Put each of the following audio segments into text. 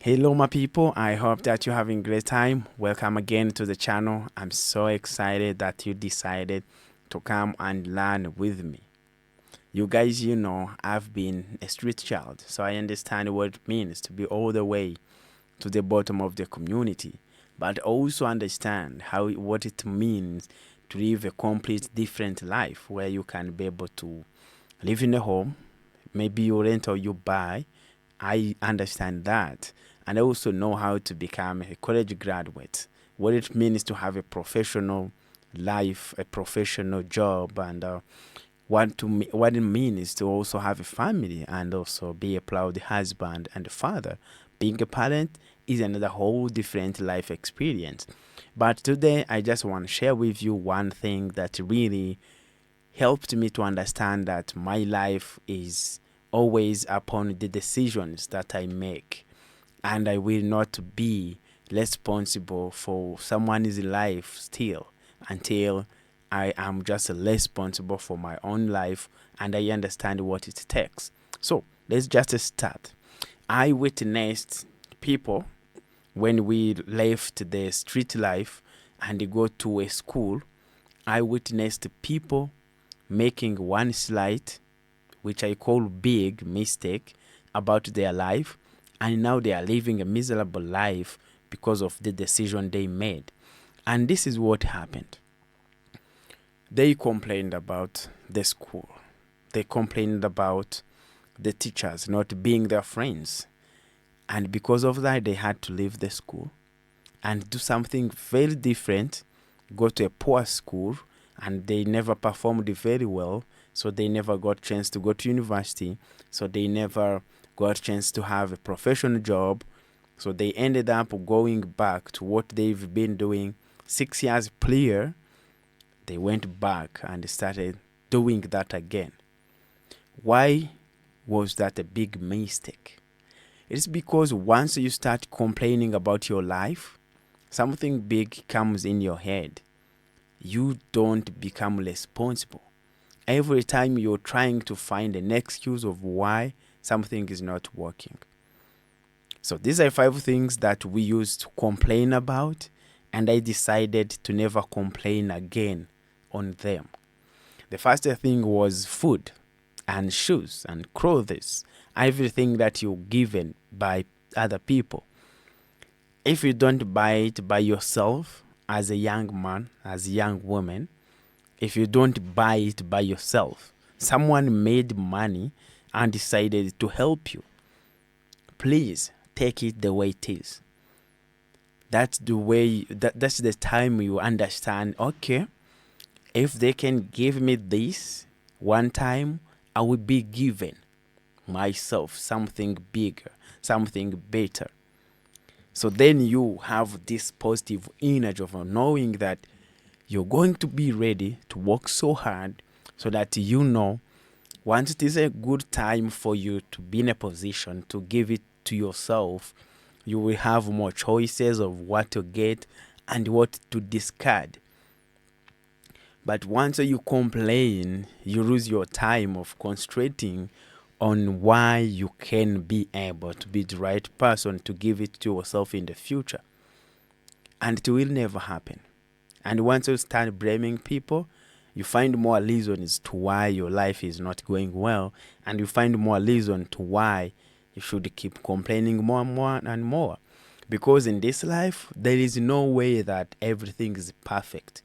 Hello, my people. I hope that you're having a great time. Welcome again to the channel. I'm so excited that you decided to come and learn with me. You guys, I've been a street child, so I understand what it means to be all the way to the bottom of the community, but also understand what it means to live a complete different life where you can be able to live in a home, maybe you rent or you buy. I understand that. And I also know how to become a college graduate, what it means to have a professional life, a professional job, and what it means to also have a family and also be a proud husband and father. Being a parent is another whole different life experience. But today, I just want to share with you one thing that really helped me to understand that my life is always upon the decisions that I make, and I will not be responsible for someone's life still until I am just responsible for my own life and I understand what it takes. So let's just start. I witnessed people when we left the street life and go to a school. I witnessed people making one slight, which I call big mistake about their life, and now they are living a miserable life because of the decision they made. And this is what happened. They complained about the school. They complained about the teachers not being their friends. And because of that, they had to leave the school and do something very different, go to a poor school, and they never performed very well, so they never got chance to go to university, so they never got chance to have a professional job, so they ended up going back to what they've been doing 6 years prior. They went back and started doing that again. Why was that a big mistake? It's because once you start complaining about your life, something big comes in your head. You don't become responsible. Every time you're trying to find an excuse of why something is not working. So these are 5 things that we used to complain about, and I decided to never complain again on them. The first thing was food and shoes and clothes, everything that you're given by other people. If you don't buy it by yourself as a young man, as a young woman, if you don't buy it by yourself, someone made money and decided to help you, please take it the way it is. That's the way, that's the time you understand, okay, if they can give me this one time, I will be given myself something bigger, something better. So then you have this positive energy of knowing that you're going to be ready to work so hard so that once it is a good time for you to be in a position to give it to yourself, you will have more choices of what to get and what to discard. But once you complain, you lose your time of concentrating on why you can be able to be the right person to give it to yourself in the future. And it will never happen. And once you start blaming people, you find more reasons to why your life is not going well, and you find more reason to why you should keep complaining more and more and more. Because in this life, there is no way that everything is perfect.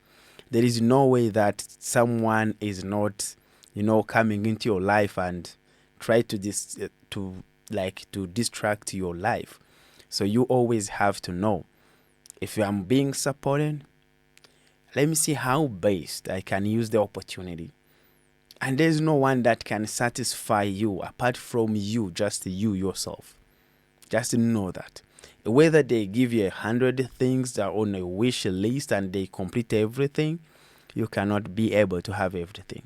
There is no way that someone is not, coming into your life and try to to distract your life. So you always have to know, if I'm being supported, let me see how best I can use the opportunity. And there's no one that can satisfy you apart from you, just you yourself. Just know that. Whether they give you 100 things that are on a wish list and they complete everything, you cannot be able to have everything.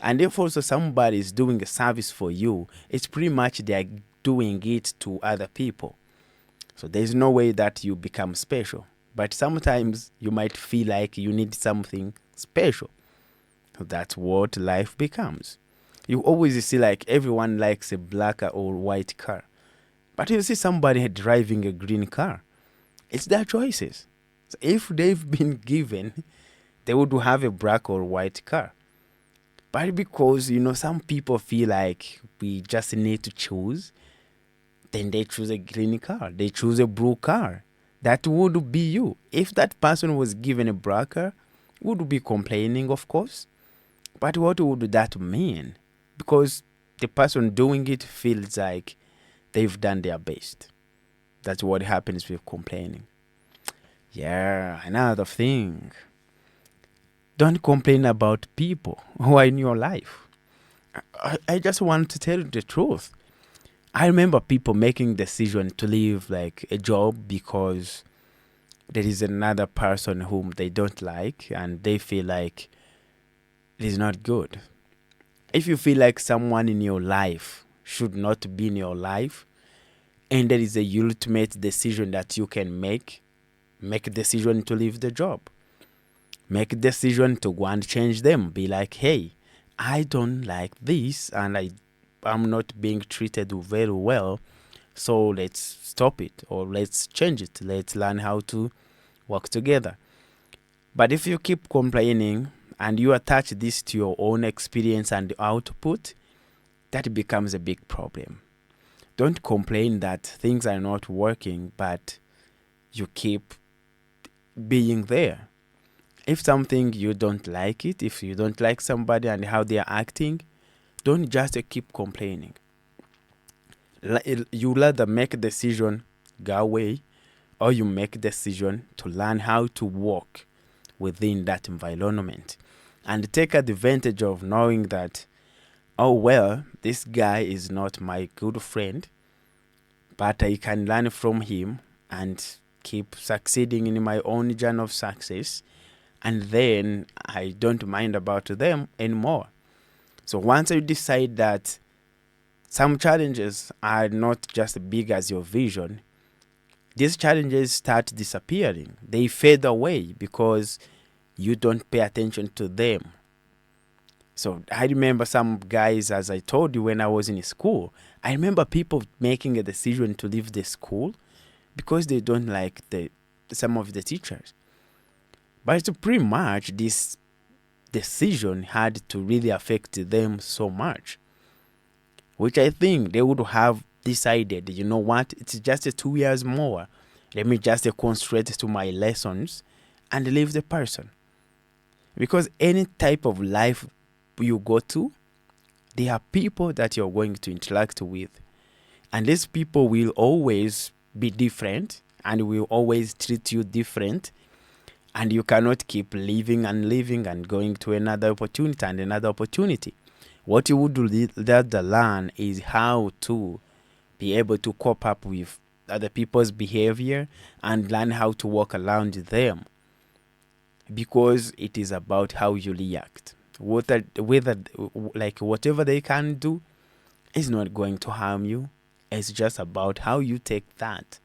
And if also somebody is doing a service for you, it's pretty much they are doing it to other people. So there's no way that you become special. But sometimes you might feel like you need something special. That's what life becomes. You always see like everyone likes a black or white car. But you see somebody driving a green car. It's their choices. So if they've been given, they would have a black or white car. But because, some people feel like we just need to choose, then they choose a green car. They choose a blue car. That would be you. If that person was given a black car, would be complaining, of course. But what would that mean? Because the person doing it feels like they've done their best. That's what happens with complaining. Yeah, another thing. Don't complain about people who are in your life. I just want to tell you the truth. I remember people making decision to leave like a job because there is another person whom they don't like and they feel like it is not good. If you feel like someone in your life should not be in your life and there is a ultimate decision that you can make a decision to leave the job. Make a decision to go and change them. Be like, hey, I don't like this and I'm not being treated very well. So let's stop it or let's change it. Let's learn how to work together. But if you keep complaining and you attach this to your own experience and output, that becomes a big problem. Don't complain that things are not working, but you keep being there. If something you don't like it, if you don't like somebody and how they are acting, don't just keep complaining. You rather make a decision, go away, or you make a decision to learn how to work within that environment and take advantage of knowing that, oh, well, this guy is not my good friend, but I can learn from him and keep succeeding in my own journey of success. And then I don't mind about them anymore. So once you decide that some challenges are not just big as your vision, these challenges start disappearing. They fade away because you don't pay attention to them. So I remember some guys, as I told you, when I was in school, I remember people making a decision to leave the school because they don't like some of the teachers. But it's pretty much this decision had to really affect them so much, which I think they would have decided, you know what, it's just 2 years more. Let me just concentrate to my lessons and leave the person. Because any type of life you go to, there are people that you're going to interact with. And these people will always be different and will always treat you different. And you cannot keep living and going to another opportunity and another opportunity. What you would rather learn is how to be able to cope up with other people's behavior and learn how to walk around them. Because it is about how you react. Whether whatever they can do is not going to harm you. It's just about how you take that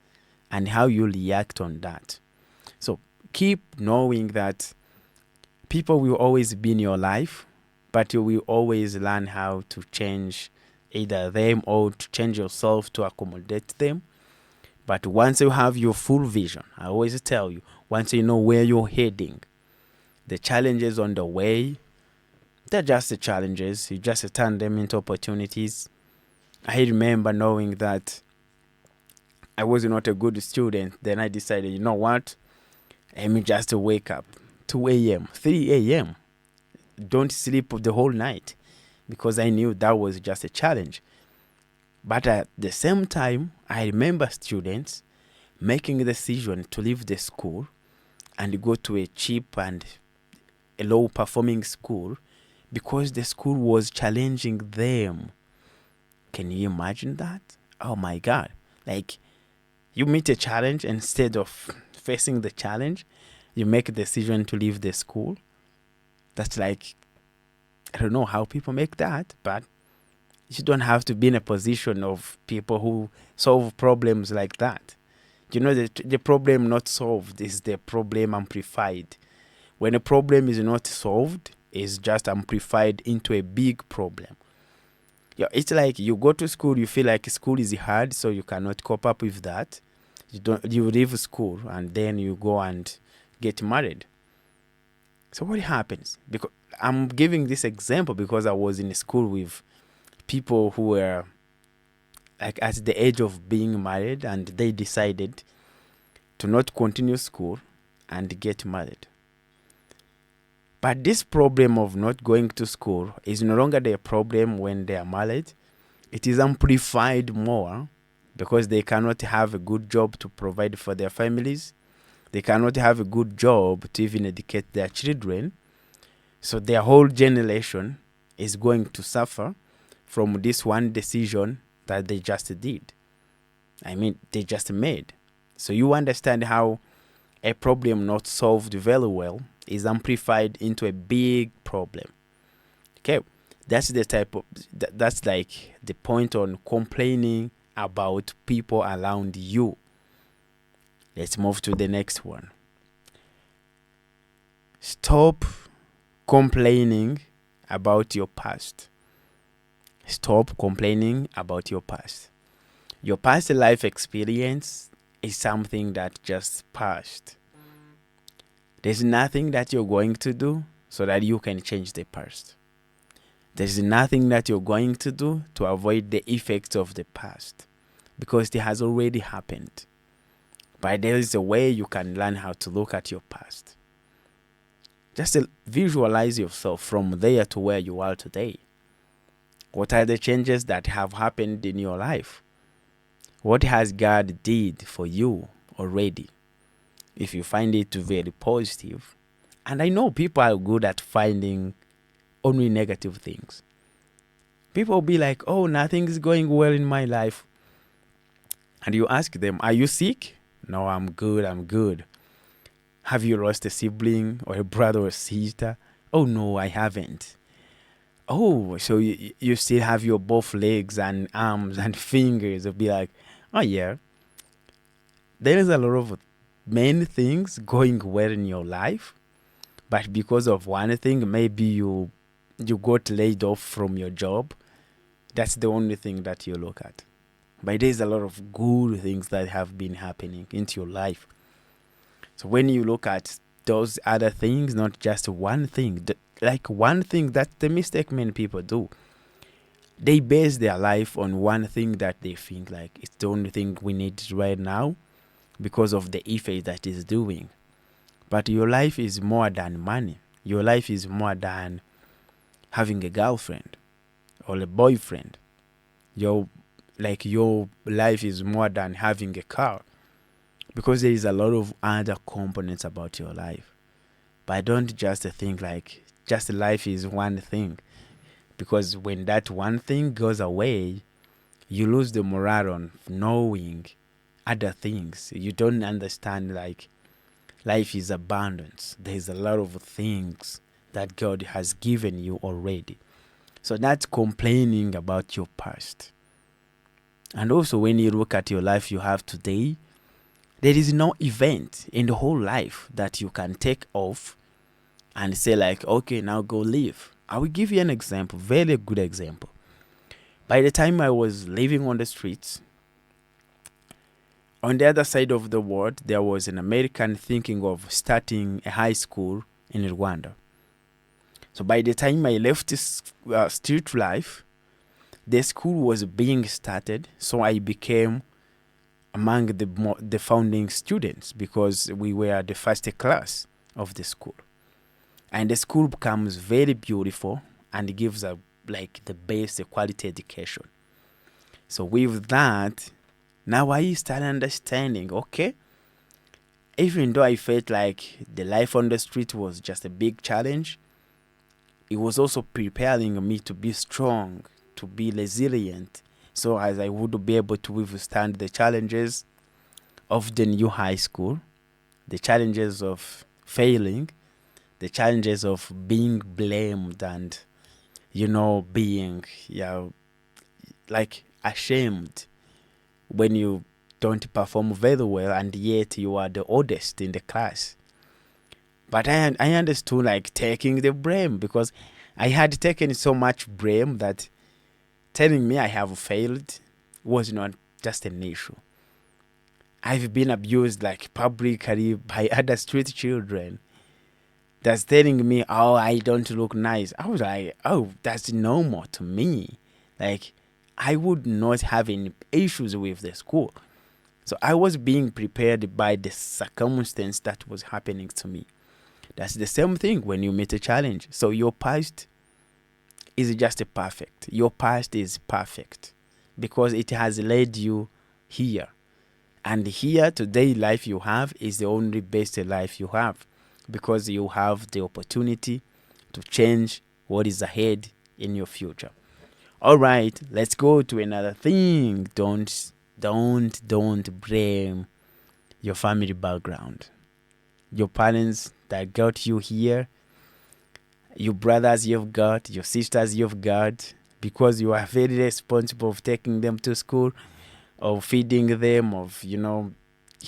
and how you react on that. So keep knowing that people will always be in your life, but you will always learn how to change either them or to change yourself to accommodate them. But once you have your full vision, I always tell you, once you know where you're heading, the challenges on the way, they're just the challenges. You just turn them into opportunities. I remember knowing that I was not a good student. Then I decided, you know what? Let me just wake up 2 a.m., 3 a.m. Don't sleep the whole night because I knew that was just a challenge. But at the same time, I remember students making a decision to leave the school and go to a cheap and a low-performing school because the school was challenging them. Can you imagine that? Oh my God. Like, you meet a challenge, instead of facing the challenge, you make a decision to leave the school. That's like, I don't know how people make that, but you don't have to be in a position of people who solve problems like that. You know, the problem not solved is the problem amplified. When a problem is not solved, it's just amplified into a big problem. Yeah, it's like you go to school, you feel like school is hard, so you cannot cope up with that. You leave school and then you go and get married. So what happens? Because I'm giving this example because I was in school with people who were like at the age of being married, and they decided to not continue school and get married. But this problem of not going to school is no longer their problem when they are married. It is amplified more because they cannot have a good job to provide for their families. They cannot have a good job to even educate their children. So their whole generation is going to suffer from this one decision that they just did. I mean, they just made. So you understand how a problem not solved very well is amplified into a big problem. Okay, that's the type of that's like the point on complaining about people around you. Let's move to the next one. Stop complaining about your past. Stop complaining about your past. Your past life experience is something that just passed. There's nothing that you're going to do so that you can change the past. There's nothing that you're going to do to avoid the effects of the past because it has already happened. But there is a way you can learn how to look at your past. Just visualize yourself from there to where you are today. What are the changes that have happened in your life? What has God did for you already? If you find it very positive, and I know people are good at finding only negative things. People will be like, oh, nothing is going well in my life. And you ask them, are you sick? No, I'm good, I'm good. Have you lost a sibling or a brother or sister? Oh, no, I haven't. Oh, so you still have your both legs and arms and fingers. It'll be like, oh, yeah. There is a lot of many things going well in your life, but because of one thing, maybe you got laid off from your job. That's the only thing that you look at. But there's a lot of good things that have been happening into your life. So when you look at those other things, not just one thing, like one thing, that's the mistake many people do. They base their life on one thing that they think like it's the only thing we need right now because of the effect that it's doing. But your life is more than money. Your life is more than having a girlfriend or a boyfriend. Your life is more than having a car, because there is a lot of other components about your life. But don't just think like just life is one thing, because when that one thing goes away, you lose the morale on knowing other things. You don't understand like life is abundance. There's a lot of things that God has given you already. So that's complaining about your past. And also when you look at your life you have today, there is no event in the whole life that you can take off and say like, okay, now go live. I will give you an example, very good example. By the time I was living on the streets, on the other side of the world, there was an American thinking of starting a high school in Rwanda. So by the time I left this street life, the school was being started. So I became among the founding students because we were the first class of the school. And the school becomes very beautiful and gives like the best quality education. So with that, now I start understanding, okay, even though I felt like the life on the street was just a big challenge, it was also preparing me to be strong, to be resilient, so as I would be able to withstand the challenges of the new high school, the challenges of failing, the challenges of being blamed and, being, like ashamed when you don't perform very well and yet you are the oldest in the class. But I understood like taking the blame, because I had taken so much blame that telling me I have failed was not just an issue. I've been abused like publicly by other street children. That's telling me, oh, I don't look nice. I was like, oh, that's normal to me. Like, I would not have any issues with the school. So I was being prepared by the circumstance that was happening to me. That's the same thing when you meet a challenge. So your past is just perfect. Your past is perfect because it has led you here. And here, today, life you have is the only best life you have because you have the opportunity to change what is ahead in your future. All right, let's go to another thing. Don't blame your family background. Your parents that got you here, your brothers you've got, your sisters you've got, because you are very responsible of taking them to school, of feeding them, of,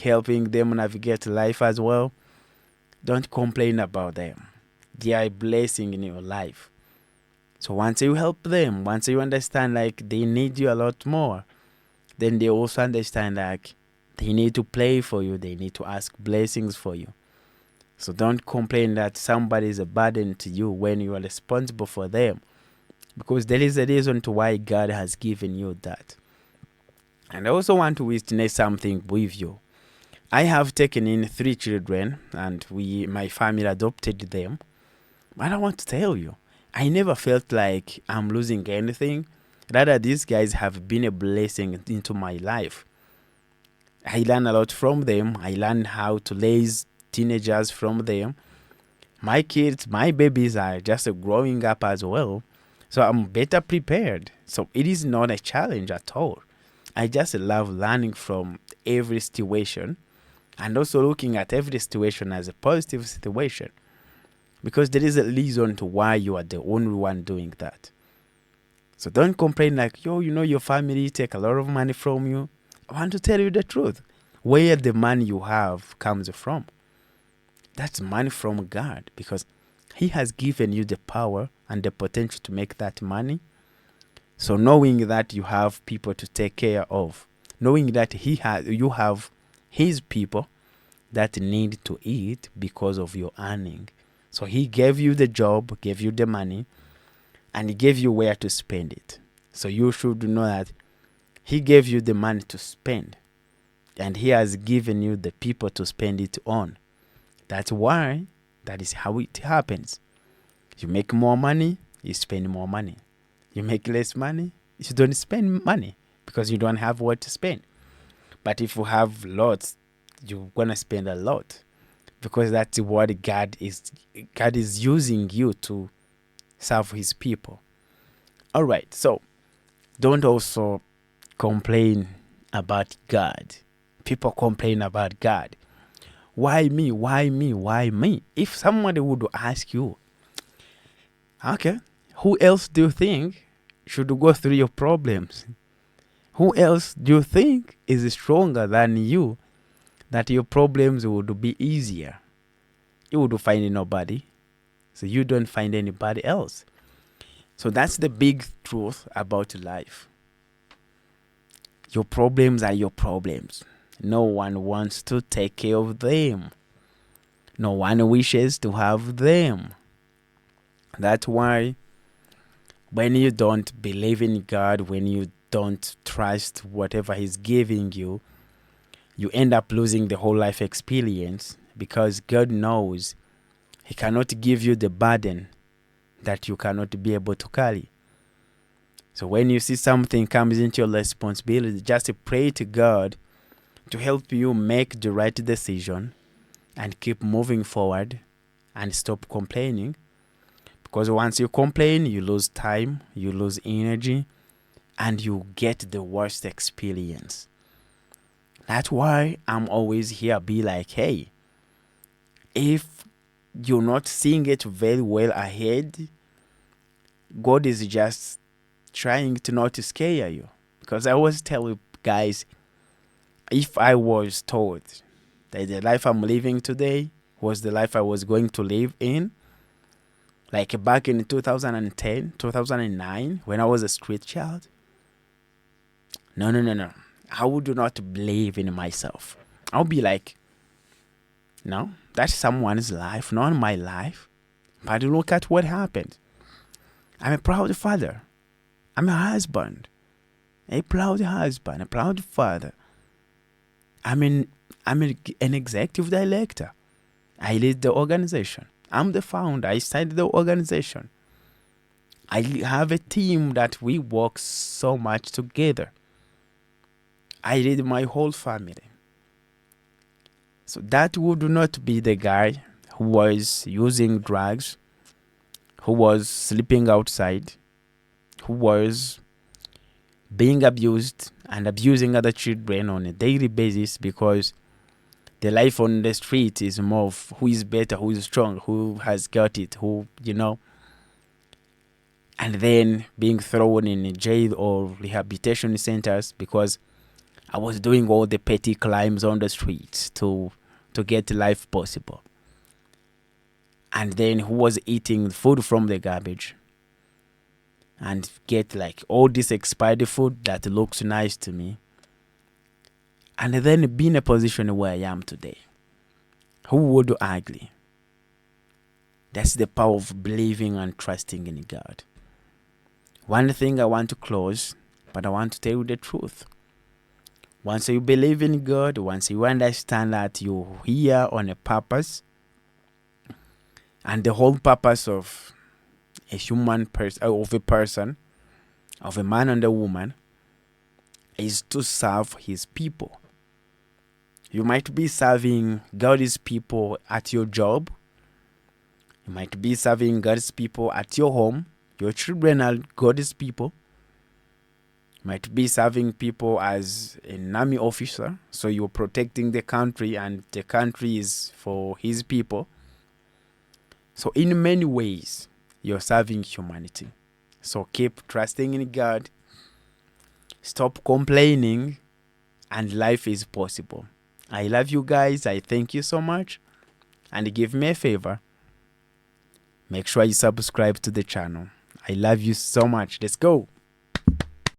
helping them navigate life as well. Don't complain about them. They are a blessing in your life. So once you help them, once you understand like they need you a lot more, then they also understand like they need to play for you, they need to ask blessings for you. So don't complain that somebody is a burden to you when you are responsible for them, because there is a reason to why God has given you that. And I also want to witness something with you. I have taken in 3 children and my family adopted them. But I want to tell you, I never felt like I'm losing anything. Rather, these guys have been a blessing into my life. I learned a lot from them. I learned how to raise teenagers from them. My kids, my babies are just growing up as well. So I'm better prepared. So it is not a challenge at all. I just love learning from every situation and also looking at every situation as a positive situation, because there is a reason to why you are the only one doing that. So don't complain like, your family take a lot of money from you. I want to tell you the truth. Where the money you have comes from, that's money from God, because He has given you the power and the potential to make that money. So knowing that you have people to take care of, knowing that you have His people that need to eat because of your earning. So He gave you the job, gave you the money, and He gave you where to spend it. So you should know that He gave you the money to spend, and He has given you the people to spend it on. That's why, that is how it happens. You make more money, you spend more money. You make less money, you don't spend money because you don't have what to spend. But if you have lots, you're going to spend a lot, because that's what God is using you to serve His people. All right, so don't also complain about God. People complain about God. Why me? Why me? Why me? If somebody would ask you, okay, who else do you think should go through your problems? Who else do you think is stronger than you, that your problems would be easier? You would find nobody. So you don't find anybody else. So that's the big truth about life. Your problems are your problems. No one wants to take care of them. No one wishes to have them. That's why when you don't believe in God, when you don't trust whatever He's giving you, you end up losing the whole life experience, because God knows He cannot give you the burden that you cannot be able to carry. So when you see something comes into your responsibility, just pray to God to help you make the right decision and keep moving forward and stop complaining. Because once you complain, you lose time, you lose energy, and you get the worst experience. That's why I'm always here, be like, hey, if you're not seeing it very well ahead, God is just trying to not to scare you. Because I always tell you guys, if I was told that the life I'm living today was the life I was going to live in, like back in 2010, 2009, when I was a street child, No, no, no, no. I would not believe in myself. I'll be like, no, that's someone's life, not my life. But look at what happened. I'm a proud father. I'm a husband. A proud husband, a proud father. I'm an executive director. I lead the organization. I'm the founder. I started the organization. I have a team that we work so much together. I lead my whole family. So that would not be the guy who was using drugs, who was sleeping outside, who was being abused and abusing other children on a daily basis, because the life on the street is more of who is better, who is strong, who has got it, who, and then being thrown in jail or rehabilitation centers because I was doing all the petty crimes on the streets to get life possible. And then who was eating food from the garbage and get like all this expired food that looks nice to me, and then be in a position where I am today. Who would argue? That's the power of believing and trusting in God. One thing I want to close, but I want to tell you the truth. Once you believe in God, once you understand that you're here on a purpose, and the whole purpose of a human person, of a person, of a man and a woman, is to serve his people. You might be serving God's people at your job. You might be serving God's people at your home. Your children are God's people. You might be serving people as an army officer, so you're protecting the country and the country is for his people. So in many ways, you're serving humanity. So keep trusting in God. Stop complaining, and life is possible. I love you guys. I thank you so much. And give me a favor. Make sure you subscribe to the channel. I love you so much. Let's go.